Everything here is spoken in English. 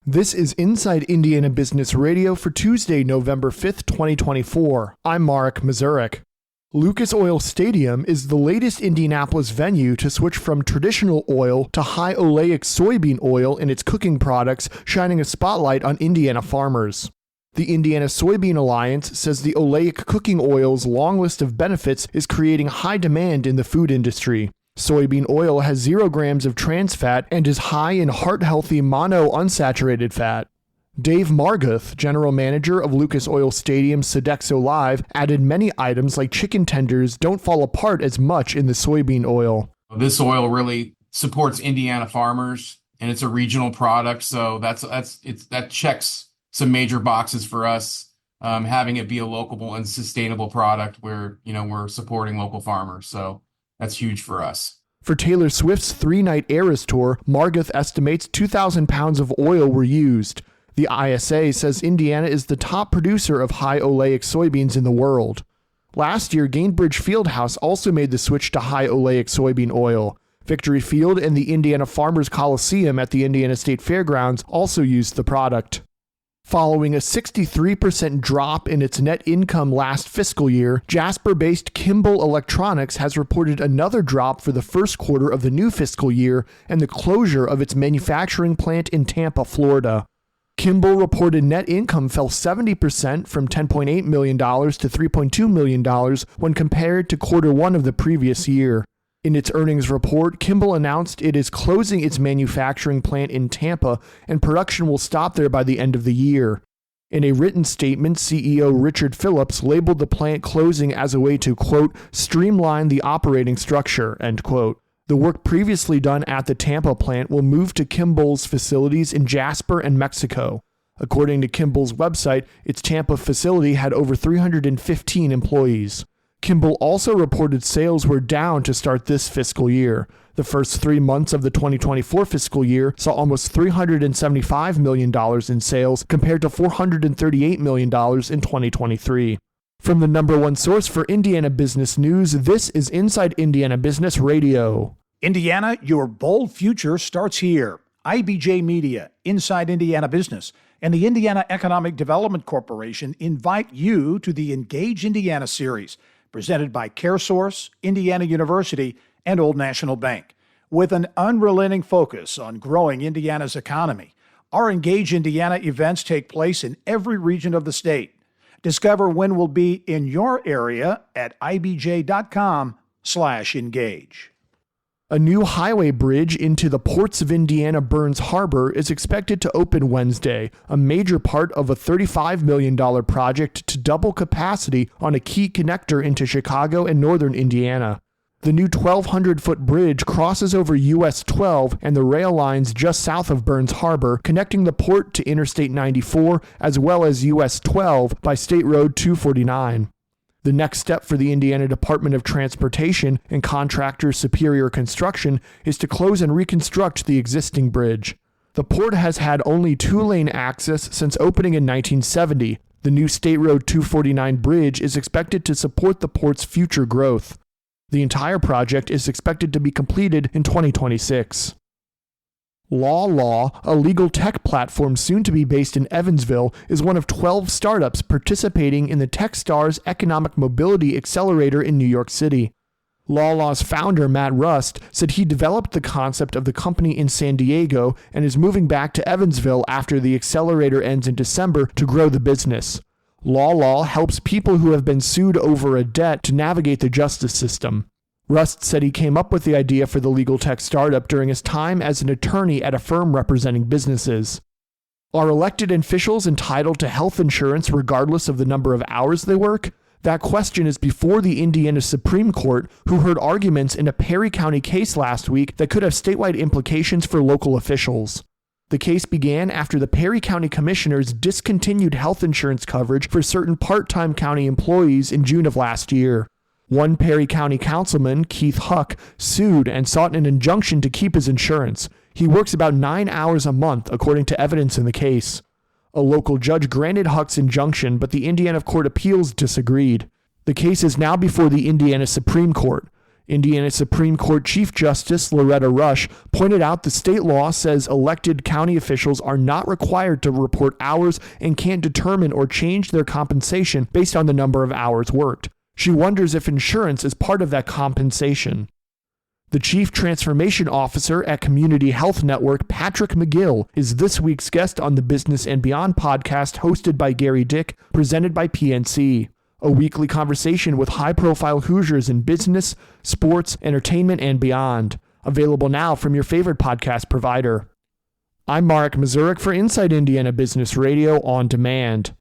This is Inside Indiana Business Radio for Tuesday, November 5th, 2024. I'm Marek Mazurek. Lucas Oil Stadium is the latest Indianapolis venue to switch from traditional oil to high oleic soybean oil in its cooking products, shining a spotlight on Indiana farmers. The Indiana Soybean Alliance says the oleic cooking oil's long list of benefits is creating high demand in the food industry. Soybean oil has 0 grams of trans fat and is high in heart-healthy monounsaturated fat. Dave Marguth, general manager of Lucas Oil Stadium's Sodexo Live, added many items like chicken tenders don't fall apart as much in the soybean oil. This oil really supports Indiana farmers, and it's a regional product, so that checks some major boxes for us. Having it be a local and sustainable product where we're supporting local farmers, so that's huge for us. For Taylor Swift's 3-night Eras tour, Marguth estimates 2,000 pounds of oil were used. The ISA says Indiana is the top producer of high oleic soybeans in the world. Last year, Gainbridge Fieldhouse also made the switch to high oleic soybean oil. Victory Field and the Indiana Farmers Coliseum at the Indiana State Fairgrounds also used the product. Following a 63% drop in its net income last fiscal year, Jasper-based Kimball Electronics has reported another drop for the first quarter of the new fiscal year and the closure of its manufacturing plant in Tampa, Florida. Kimball reported net income fell 70% from $10.8 million to $3.2 million when compared to quarter one of the previous year. In its earnings report, Kimball announced it is closing its manufacturing plant in Tampa and production will stop there by the end of the year. In a written statement, CEO Richard Phillips labeled the plant closing as a way to, quote, streamline the operating structure, end quote. The work previously done at the Tampa plant will move to Kimball's facilities in Jasper and Mexico. According to Kimball's website, its Tampa facility had over 315 employees. Kimball also reported sales were down to start this fiscal year. The first 3 months of the 2024 fiscal year saw almost $375 million in sales compared to $438 million in 2023. From the number one source for Indiana business news, this is Inside Indiana Business Radio. Indiana, your bold future starts here. IBJ Media, Inside Indiana Business, and the Indiana Economic Development Corporation invite you to the Engage Indiana series, presented by CareSource, Indiana University, and Old National Bank. With an unrelenting focus on growing Indiana's economy, our Engage Indiana events take place in every region of the state. Discover when we'll be in your area at ibj.com/engage. A new highway bridge into the ports of Indiana Burns Harbor is expected to open Wednesday, a major part of a $35 million project to double capacity on a key connector into Chicago and northern Indiana. The new 1,200-foot bridge crosses over US 12 and the rail lines just south of Burns Harbor, connecting the port to Interstate 94 as well as US 12 by State Road 249. The next step for the Indiana Department of Transportation and contractor Superior Construction is to close and reconstruct the existing bridge. The port has had only 2-lane access since opening in 1970. The new State Road 249 bridge is expected to support the port's future growth. The entire project is expected to be completed in 2026. Law, a legal tech platform soon to be based in Evansville, is one of 12 startups participating in the Techstars Economic Mobility Accelerator in New York City. Law's founder, Matt Rust, said he developed the concept of the company in San Diego and is moving back to Evansville after the accelerator ends in December to grow the business. Law helps people who have been sued over a debt to navigate the justice system. Rust said he came up with the idea for the legal tech startup during his time as an attorney at a firm representing businesses. Are elected officials entitled to health insurance regardless of the number of hours they work? That question is before the Indiana Supreme Court, who heard arguments in a Perry County case last week that could have statewide implications for local officials. The case began after the Perry County Commissioners discontinued health insurance coverage for certain part-time county employees in June of last year. One Perry County councilman, Keith Huck, sued and sought an injunction to keep his insurance. He works about 9 hours a month, according to evidence in the case. A local judge granted Huck's injunction, but the Indiana Court of Appeals disagreed. The case is now before the Indiana Supreme Court. Indiana Supreme Court Chief Justice Loretta Rush pointed out the state law says elected county officials are not required to report hours and can't determine or change their compensation based on the number of hours worked. She wonders if insurance is part of that compensation. The Chief Transformation Officer at Community Health Network, Patrick McGill, is this week's guest on the Business and Beyond podcast hosted by Gary Dick, presented by PNC. A weekly conversation with high-profile Hoosiers in business, sports, entertainment, and beyond. Available now from your favorite podcast provider. I'm Marek Mazurek for Inside Indiana Business Radio On Demand.